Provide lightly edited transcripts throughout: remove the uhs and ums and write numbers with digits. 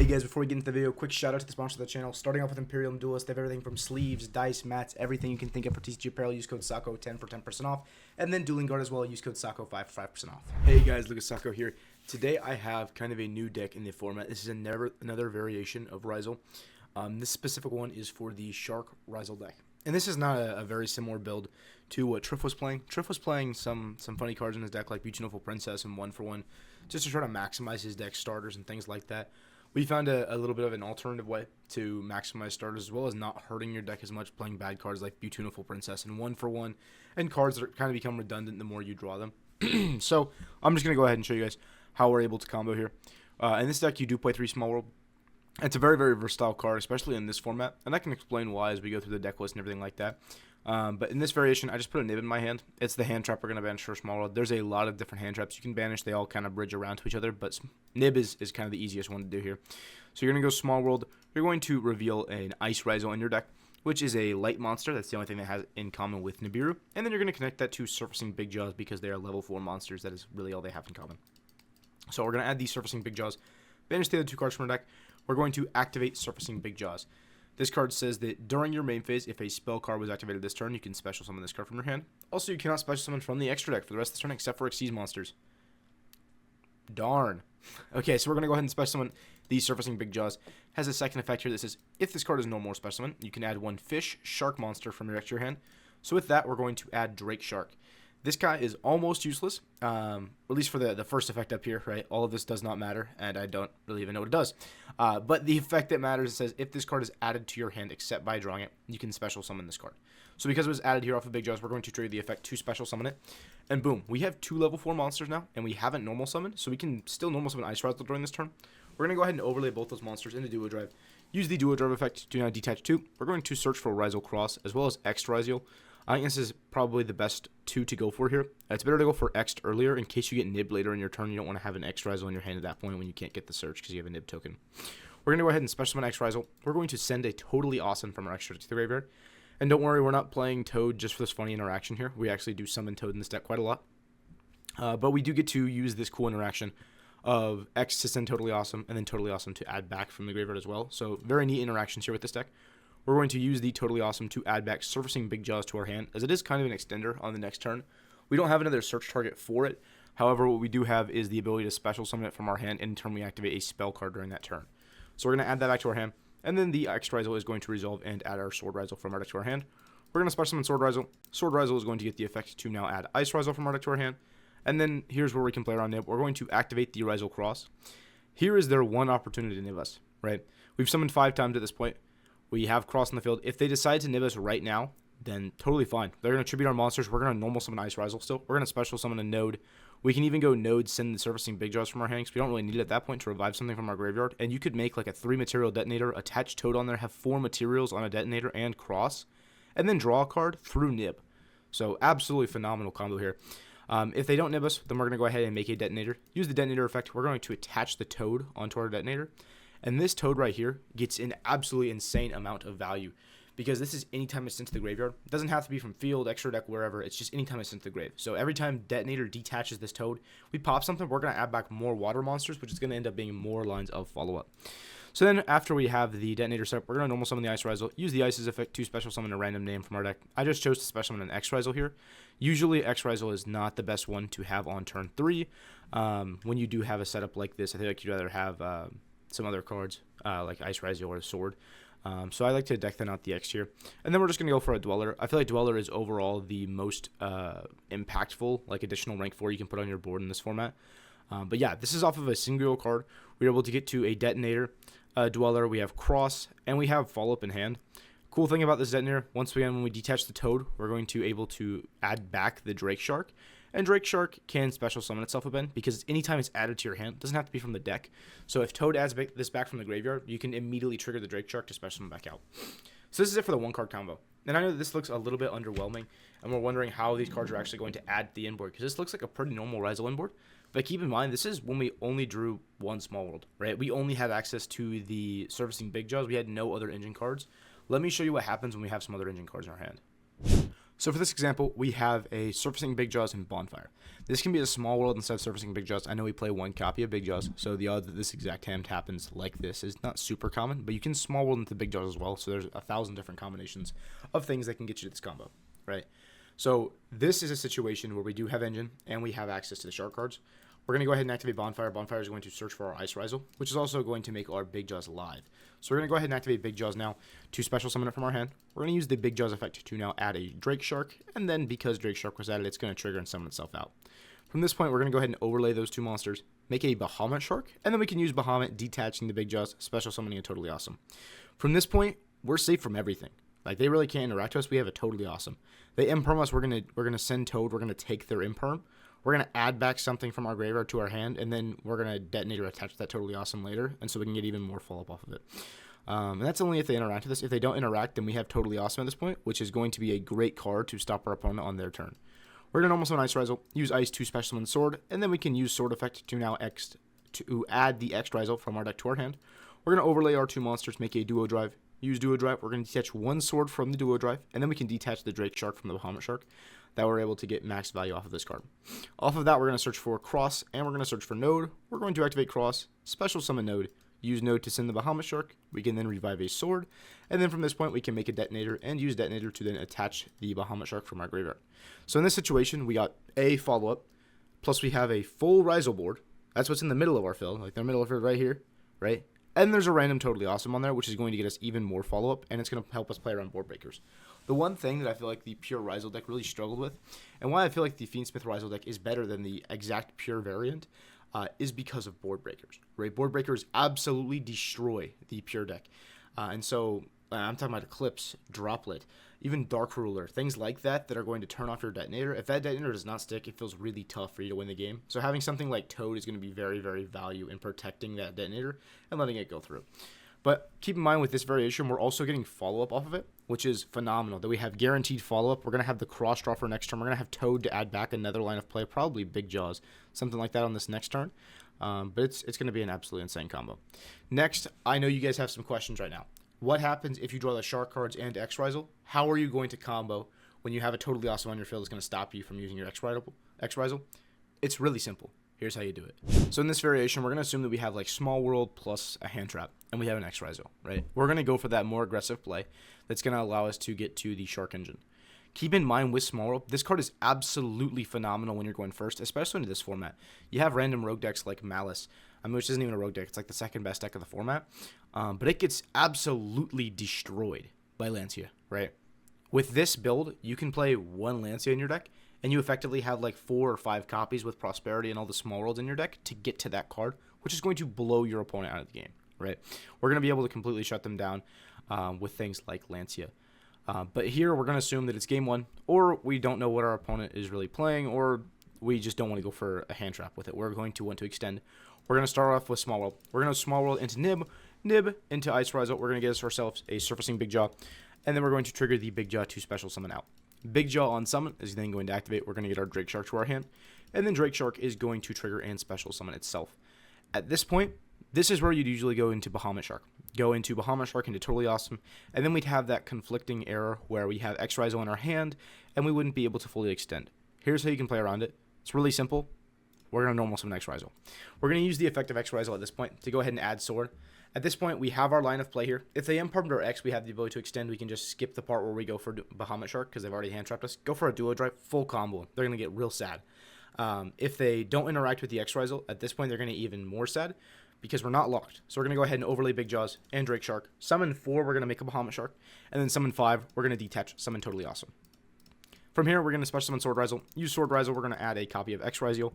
guys, before we get into the video, quick shout out to the sponsor of the channel. Starting off with Imperium Duelist, they have everything from sleeves, dice, mats, everything you can think of for TCG apparel. Use code SACO10 for 10% off. And then Dueling Guard as well, use code SACO5 for 5% off. Hey guys, Lucas Sacco here. Today I have kind of a new deck in the format. This is another variation of Ryzeal. This specific one is for the Shark Ryzeal deck. And this is not a very similar build to what Triff was playing. Triff was playing some funny cards in his deck like Beautiful Princess and 1-for-1 just to try to maximize his deck starters and things like that. We found a little bit of an alternative way to maximize starters as well as not hurting your deck as much, playing bad cards like Beautiful Princess and 1-for-1 and cards that kind of become redundant the more you draw them. So I'm just going to go ahead and show you guys how we're able to combo here. In this deck, you do play 3 Small World. It's a very, very versatile card, especially in this format, and I can explain why as we go through the deck list and everything like that. But in this variation, I just put a Nib in my hand. It's the hand trap we're going to banish for Small World. There's a lot of different hand traps you can banish. They all kind of bridge around to each other, but Nib is kind of the easiest one to do here. So you're going to go Small World. You're going to reveal an Ice Ryzeal in your deck, which is a light monster. That's the only thing that has in common with Nibiru. And then you're going to connect that to Surfacing Big Jaws because they are level 4 monsters. That is really all they have in common. So we're going to add these Surfacing Big Jaws, banish the other 2 cards from our deck. We're going to activate Surfacing Big Jaws. This card says that during your main phase, if a spell card was activated this turn, you can special summon this card from your hand. Also, you cannot special summon from the extra deck for the rest of the turn except for Xyz monsters. Darn. Okay, so we're going to go ahead and special summon the Surfacing Big Jaws. Has a second effect here that says, if this card is no more special summon, you can add 1 fish shark monster from your deck to your hand. So with that, we're going to add Drake Shark. This guy is almost useless, at least for the first effect up here, right? All of this does not matter, and I don't really even know what it does. But the effect that matters, it says, if this card is added to your hand except by drawing it, you can special summon this card. So because it was added here off of Big Jaws, we're going to trigger the effect to special summon it. And boom, we have 2 level 4 monsters now, and we haven't normal summoned, so we can still normal summon Ice Ryzeal during this turn. We're going to go ahead and overlay both those monsters into Duo Drive. Use the Duo Drive effect to now detach 2. We're going to search for Ryzeal Cross, as well as X Ryzeal. I think this is probably the best 2 to go for here. It's better to go for X'd earlier in case you get Nib later in your turn. You don't want to have an X Ryzeal in your hand at that point when you can't get the search because you have a Nib token. We're going to go ahead and special summon X Ryzeal. We're going to send a Totally Awesome from our extra deck to the graveyard. And don't worry, we're not playing Toad just for this funny interaction here. We actually do summon Toad in this deck quite a lot. But we do get to use this cool interaction of X to send Totally Awesome and then Totally Awesome to add back from the graveyard as well. So very neat interactions here with this deck. We're going to use the Totally Awesome to add back Surfacing Big Jaws to our hand, as it is kind of an extender on the next turn. We don't have another search target for it. However, what we do have is the ability to special summon it from our hand anytime we activate a spell card during that turn. So we're going to add that back to our hand, and then the X Ryzeal is going to resolve and add our Sword Ryzeal from our deck to our hand. We're going to special summon Sword Ryzeal. Sword Ryzeal is going to get the effect to now add Ice Ryzeal from our deck to our hand. And then here's where we can play around Nib. We're going to activate the Ryzeal Cross. Here is their one opportunity to nib us, right? We've summoned 5 times at this point. We have Cross in the field. If they decide to nib us right now, then totally fine. They're going to tribute our monsters. We're going to normal summon Ice Ryzeal still. We're going to special summon a Node. We can even go Node, send the Surfacing Big Jaws from our hand because we don't really need it at that point to revive something from our graveyard. And you could make like a 3 material detonator, attach Toad on there, have 4 materials on a detonator and Cross, and then draw a card through nib. So absolutely phenomenal combo here. If they don't nib us, then we're going to go ahead and make a detonator. Use the detonator effect. We're going to attach the Toad onto our detonator. And this Toad right here gets an absolutely insane amount of value because this is anytime it's sent to the graveyard. It doesn't have to be from field, extra deck, wherever. It's just anytime it's sent to the grave. So every time Detonator detaches this Toad, we pop something, we're going to add back more water monsters, which is going to end up being more lines of follow-up. So then after we have the Detonator set up, we're going to normal summon the Ice Ryzeal. Use the Ice's effect to special summon a random name from our deck. I just chose to special summon an X Ryzeal here. Usually X Ryzeal is not the best one to have on turn 3. When you do have a setup like this, I think you'd rather have some other cards like Ice Ryzeal or a Sword. So I like to deck them out the X here. And then we're just going to go for a Dweller. I feel like Dweller is overall the most impactful, like additional rank 4 you can put on your board in this format. But yeah, this is off of a single card. We're able to get to a Detonator, a Dweller, we have Cross, and we have Follow-Up in hand. Cool thing about this Detonator, once again, when we detach the Toad, we're going to able to add back the Drake Shark. And Drake Shark can special summon itself again because anytime it's added to your hand, it doesn't have to be from the deck. So if Toad adds this back from the graveyard, you can immediately trigger the Drake Shark to special summon back out. So this is it for the 1-card combo. And I know that this looks a little bit underwhelming, and we're wondering how these cards are actually going to add to the inboard because this looks like a pretty normal Ryzeal inboard. But keep in mind, this is when we only drew 1 Small World, right? We only had access to the Surfacing Big Jaws. We had no other engine cards. Let me show you what happens when we have some other engine cards in our hand. So for this example, we have a Surfacing Big Jaws and Bonfire. This can be a small world instead of Surfacing Big Jaws. I know we play one copy of Big Jaws, so the odds that this exact hand happens like this is not super common, but you can small world into Big Jaws as well, so there's 1,000 different combinations of things that can get you to this combo, right? So this is a situation where we do have Engine, and we have access to the Shark cards. We're going to go ahead and activate Bonfire. Bonfire is going to search for our Ice Ryzeal, which is also going to make our Big Jaws live. So we're going to go ahead and activate Big Jaws now to special summon it from our hand. We're going to use the Big Jaws effect to now add a Drake Shark, and then because Drake Shark was added, it's going to trigger and summon itself out. From this point, we're going to go ahead and overlay those two monsters, make a Bahamut Shark, and then we can use Bahamut, detaching the Big Jaws, special summoning it Totally Awesome. From this point, we're safe from everything. Like, they really can't interact with us. We have a Totally Awesome. They imperm us. We're gonna send Toad. We're gonna take their imperm. We're gonna add back something from our graveyard to our hand, and then we're gonna detonate or attach that Totally Awesome later, and so we can get even more follow up off of it. And that's only if they interact with us. If they don't interact, then we have Totally Awesome at this point, which is going to be a great card to stop our opponent on their turn. We're gonna normal summon Ice Ryzeal, use Ice to special summon Sword, and then we can use Sword effect to now add the X Ryzeal from our deck to our hand. We're gonna overlay our two monsters, make a Duo Drive. Use Duo Drive. We're going to detach one sword from the Duo Drive, and then we can detach the Drake Shark from the Bahamut Shark. That we're able to get max value off of this card. Off of that, we're going to search for Cross, and we're going to search for Node. We're going to activate Cross, special summon Node, use Node to send the Bahamut Shark. We can then revive a sword, and then from this point, we can make a Detonator and use Detonator to then attach the Bahamut Shark from our graveyard. So in this situation, we got a follow-up, plus we have a full Ryzeal board. That's what's in the middle of our field, like the middle of it right here, right? And there's a random Totally Awesome on there, which is going to get us even more follow-up, and it's going to help us play around board breakers. The one thing that I feel like the pure Ryzeal deck really struggled with, and why I feel like the Fiendsmith Ryzeal deck is better than the exact pure variant, is because of board breakers. Right? Board breakers absolutely destroy the pure deck. And so I'm talking about Eclipse, Droplet, even Dark Ruler, things like that are going to turn off your Detonator. If that Detonator does not stick, it feels really tough for you to win the game. So having something like Toad is going to be very, very value in protecting that Detonator and letting it go through. But keep in mind with this variation, we're also getting follow-up off of it, which is phenomenal. That we have guaranteed follow-up. We're going to have the cross draw for next turn. We're going to have Toad to add back another line of play, probably Big Jaws, something like that on this next turn. But it's going to be an absolutely insane combo. Next, I know you guys have some questions right now. What happens if you draw the Shark cards and X Ryzeal? How are you going to combo when you have a Totally Awesome on your field that's going to stop you from using your X Ryzeal? It's really simple. Here's how you do it. So in this variation, we're going to assume that we have like Small World plus a hand trap, and we have an X Ryzeal, right? We're going to go for that more aggressive play that's going to allow us to get to the Shark engine. Keep in mind with Small World, this card is absolutely phenomenal when you're going first, especially into this format. You have random rogue decks like Malice, which isn't even a rogue deck. It's like the second best deck of the format. But it gets absolutely destroyed by Lancia, right? With this build, you can play one Lancia in your deck, and you effectively have like 4 or 5 copies with Prosperity and all the Small Worlds in your deck to get to that card, which is going to blow your opponent out of the game, right? We're going to be able to completely shut them down with things like Lancia. But here, we're going to assume that it's game 1, or we don't know what our opponent is really playing, or we just don't want to go for a hand trap with it. We're going to want to extend. We're going to start off with Small World. We're going to Small World into Nib into Ice Ryzeal. We're going to get ourselves a Surfacing Big Jaw, and then we're going to trigger the Big Jaw to special summon out. Big Jaw on summon is then going to activate. We're going to get our Drake Shark to our hand, and then Drake Shark is going to trigger and special summon itself. At this point, this is where you'd usually go into Bahamut Shark. Go into Bahamut Shark into Totally Awesome, and then we'd have that conflicting error where we have X Ryzeal in our hand, and we wouldn't be able to fully extend. Here's how you can play around it. It's really simple. We're going to normal summon X Ryzeal. We're going to use the effect of X Ryzeal at this point to go ahead and add Sword. At this point, we have our line of play here. If they impermed our X, we have the ability to extend. We can just skip the part where we go for Bahamut Shark because they've already hand-trapped us. Go for a Duo Drive, full combo. They're going to get real sad. If they don't interact with the X Ryzeal, at this point, they're going to get even more sad because we're not locked. So we're going to go ahead and overlay Big Jaws and Drake Shark. Summon 4, we're going to make a Bahamut Shark. And then summon 5, we're going to detach, summon Totally Awesome. From here, we're going to special summon Sword Ryzeal. Use Sword Ryzeal, we're going to add a copy of X Ryzeal.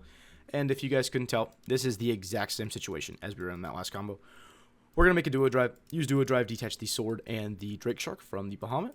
And if you guys couldn't tell, this is the exact same situation as we were in that last combo. We're going to make a Duo Drive, use Duo Drive, detach the Sword and the Drake Shark from the Bahamut.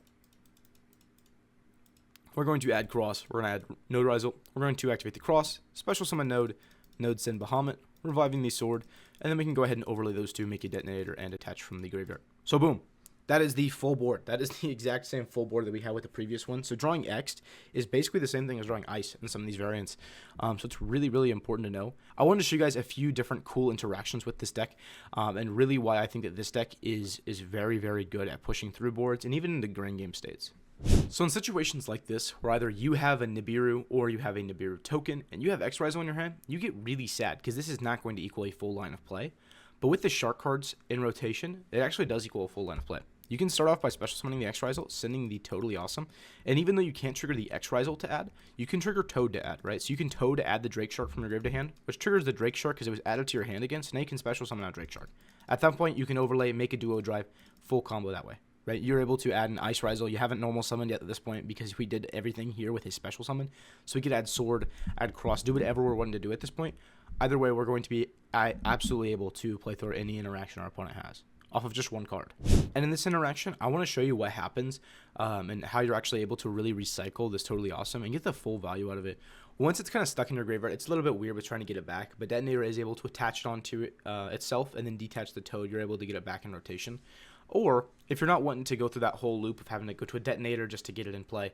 We're going to add Cross, we're going to add Node Ryzeal, we're going to activate the Cross, special summon Node, Node send Bahamut, reviving the Sword, and then we can go ahead and overlay those two, make a Detonator, and attach from the graveyard. So boom. That is the full board. That is the exact same full board that we had with the previous one. So drawing X is basically the same thing as drawing Ice in some of these variants. So it's really, really important to know. I wanted to show you guys a few different cool interactions with this deck, and really why I think that this deck is very, very good at pushing through boards and even in the grand game states. So in situations like this, where either you have a Nibiru or you have a Nibiru token, and you have X Ryzeal in your hand, you get really sad, because this is not going to equal a full line of play. But with the shark cards in rotation, it actually does equal a full line of play. You can start off by special summoning the X Ryzeal, sending the Totally Awesome, and even though you can't trigger the X Ryzeal to add, you can trigger Toad to add, right? So you can Toad to add the Drake Shark from your grave to hand, which triggers the Drake Shark because it was added to your hand again, so now you can special summon out Drake Shark. At that point, you can overlay, make a duo drive, full combo that way, right? You're able to add an Ice Ryzeal. You haven't normal summoned yet at this point because we did everything here with his special summon, so we could add Sword, add Cross, do whatever we're wanting to do at this point. Either way, we're going to be absolutely able to play through any interaction our opponent has off of just one card. And in this interaction, I want to show you what happens and how you're actually able to really recycle this Totally Awesome and get the full value out of it. Once it's kind of stuck in your graveyard, it's a little bit weird with trying to get it back, but Detonator is able to attach it onto it, itself and then detach the Toad. You're able to get it back in rotation. Or if you're not wanting to go through that whole loop of having to go to a Detonator just to get it in play,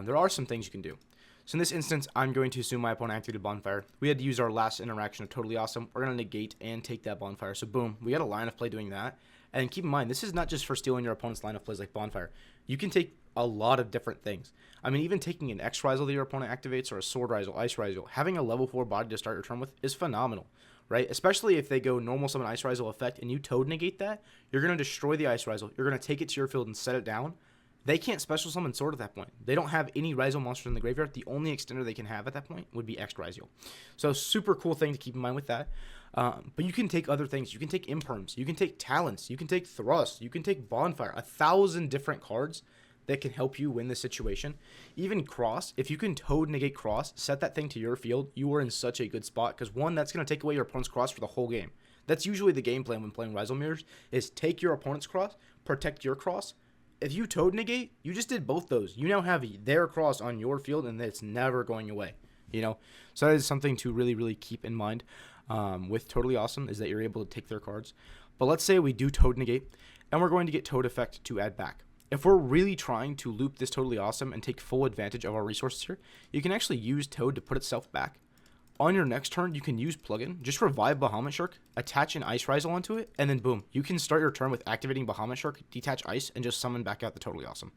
there are some things you can do. So in this instance, I'm going to assume my opponent activated Bonfire. We had to use our last interaction of Totally Awesome. We're going to negate and take that Bonfire. So boom, we got a line of play doing that. And keep in mind, this is not just for stealing your opponent's line of plays like Bonfire. You can take a lot of different things. I mean, even taking an X Ryzeal that your opponent activates or a Sword Ryzeal, Ice Ryzeal, having a level 4 body to start your turn with is phenomenal, right? Especially if they go normal summon Ice Ryzeal effect and you Toad negate that, you're going to destroy the Ice Ryzeal. You're going to take it to your field and set it down. They can't special summon Sword at that point. They don't have any Ryzeal monsters in the graveyard. The only extender they can have at that point would be X Ryzeal. So super cool thing to keep in mind with that. But you can take other things. You can take Imperms. You can take Talents. You can take Thrust. You can take Bonfire. 1,000 different cards that can help you win the situation. Even Cross. If you can Toad negate Cross, set that thing to your field, you are in such a good spot. Because one, that's going to take away your opponent's Cross for the whole game. That's usually the game plan when playing Ryzeal Mirrors, is take your opponent's Cross, protect your Cross. If you Toad negate, you just did both those. You now have their Cross on your field, and it's never going away. You know, so that is something to really, really keep in mind with Totally Awesome, is that you're able to take their cards. But let's say we do Toad negate, and we're going to get Toad effect to add back. If we're really trying to loop this Totally Awesome and take full advantage of our resources here, you can actually use Toad to put itself back. On your next turn, you can use Plugin, just revive Bahamut Shark, attach an Ice Ryzeal onto it, and then boom, you can start your turn with activating Bahamut Shark, detach Ice, and just summon back out the Totally Awesome.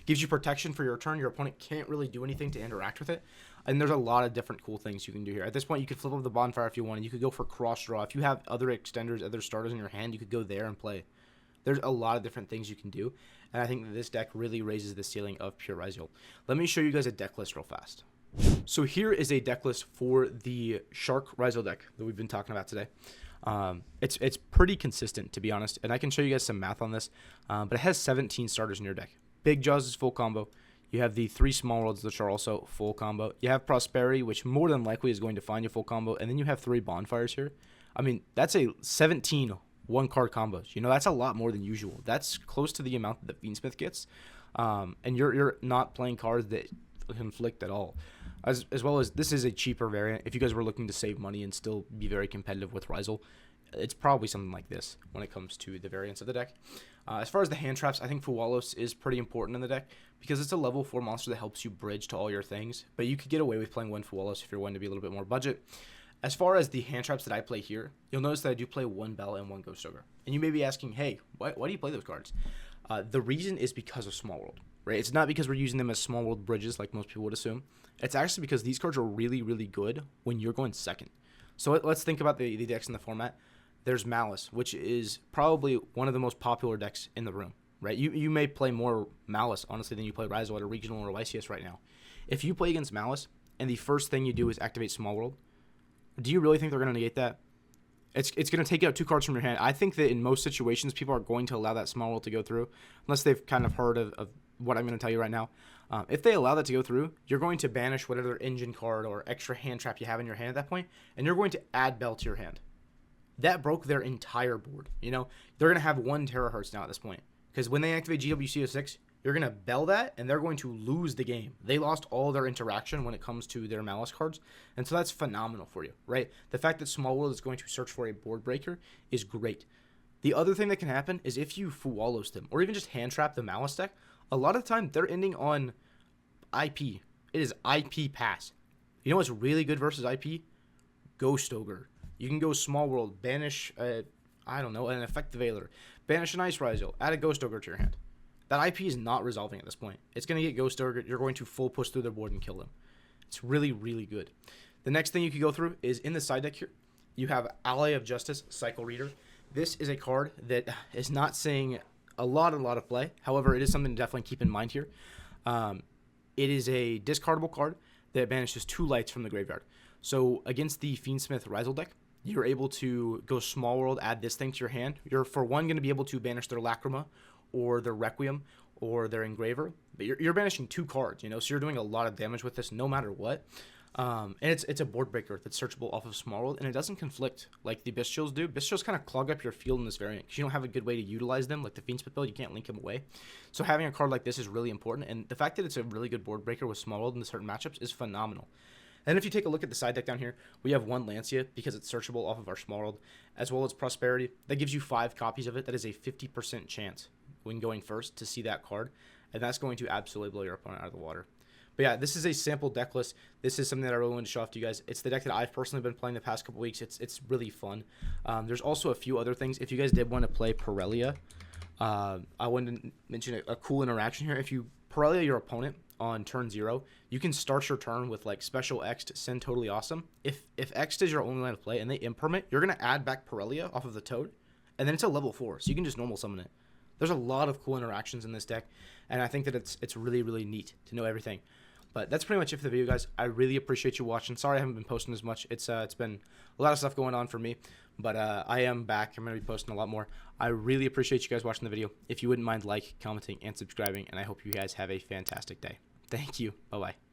Gives you protection for your turn. Your opponent can't really do anything to interact with it, and there's a lot of different cool things you can do here. At this point, you could flip up the Bonfire if you wanted. You could go for Cross Draw. If you have other extenders, other starters in your hand, you could go there and play. There's a lot of different things you can do, and I think that this deck really raises the ceiling of pure Ryzeal. Let me show you guys a deck list real fast. So here is a deck list for the Shark Ryzeal deck that we've been talking about today. It's pretty consistent, to be honest, and I can show you guys some math on this, but it has 17 starters in your deck. Big Jaws is full combo. You have the 3 Small Worlds, which are also full combo. You have Prosperity, which more than likely is going to find you full combo, and then you have 3 Bonfires here. I mean, that's a 17 one-card combos. You know, that's a lot more than usual. That's close to the amount that the Fiendsmith gets, and you're not playing cards that conflict at all. As well as this is a cheaper variant. If you guys were looking to save money and still be very competitive with Ryzeal, it's probably something like this when it comes to the variants of the deck. As far as the hand traps, I think Fuwalos is pretty important in the deck because it's a level 4 monster that helps you bridge to all your things, but you could get away with playing 1 Fuwalos if you're wanting to be a little bit more budget. As far as the hand traps that I play here, you'll notice that I do play 1 Bell and 1 Ghost Ogre. And you may be asking, hey, why do you play those cards? The reason is because of Small World, right? It's not because we're using them as Small World bridges like most people would assume. It's actually because these cards are really, really good when you're going second. So let's think about the decks in the format. There's Malice, which is probably one of the most popular decks in the room, right? You may play more Malice, honestly, than you play Ryzeal at a regional or YCS right now. If you play against Malice, and the first thing you do is activate Small World, do you really think they're going to negate that? It's going to take out 2 cards from your hand. I think that in most situations, people are going to allow that Small World to go through, unless they've kind of heard of what I'm going to tell you right now. If they allow that to go through, you're going to banish whatever engine card or extra hand trap you have in your hand at that point, and you're going to add Bell to your hand. That broke their entire board. You know, they're going to have 1 terahertz now at this point, because when they activate GWC06, you're going to Bell that, and they're going to lose the game. They lost all their interaction when it comes to their Malice cards, and so that's phenomenal for you, right? The fact that Small World is going to search for a board breaker is great. The other thing that can happen is if you Fuwalos them, or even just hand trap the Malice deck, a lot of the time they're ending on IP. It is IP pass. You know what's really good versus IP? Ghost Ogre. You can go Small World, banish, I don't know, an Effect Veiler, banish an Ice Ryzeal, add a Ghost Ogre to your hand. that IP is not resolving at this point. It's going to get Ghost Ogre. You're going to full push through their board and kill them. It's really, really good. The next thing you could go through is in the side deck here, you have Ally of Justice, Cycle Reader. This is a card that is not seeing a lot of play. However, it is something to definitely keep in mind here. It is a discardable card that banishes 2 lights from the graveyard. So against the Fiendsmith Ryzeal deck, you're able to go Small World, add this thing to your hand. You're, for one, going to be able to banish their Lacrima or their Requiem or their Engraver. But you're banishing 2 cards, you know, so you're doing a lot of damage with this no matter what. And it's a board breaker that's searchable off of Small World, and it doesn't conflict like the Bestials do. Bestials kind of clog up your field in this variant because you don't have a good way to utilize them. Like the Fiendsmith build, you can't link them away. So having a card like this is really important, and the fact that it's a really good board breaker with Small World in certain matchups is phenomenal. And if you take a look at the side deck down here, we have 1 Lancia because it's searchable off of our Small World, as well as Prosperity. That gives you 5 copies of it. That is a 50% chance when going first to see that card, and that's going to absolutely blow your opponent out of the water. But yeah, this is a sample deck list. This is something that I really wanted to show off to you guys. It's the deck that I've personally been playing the past couple weeks. It's really fun. There's also a few other things. If you guys did want to play Pirellia, I wanted to mention a cool interaction here. If you Pirellia your opponent on turn 0, you can start your turn with like Special X'd, Send Totally Awesome. If X'd is your only line of play and they impermit, you're going to add back Pirellia off of the Toad, and then it's a level 4, so you can just normal summon it. There's a lot of cool interactions in this deck, and I think that it's really, really neat to know everything. But that's pretty much it for the video, guys. I really appreciate you watching. Sorry I haven't been posting as much. It's been a lot of stuff going on for me, but I am back. I'm going to be posting a lot more. I really appreciate you guys watching the video. If you wouldn't mind commenting, and subscribing, and I hope you guys have a fantastic day. Thank you. Bye-bye.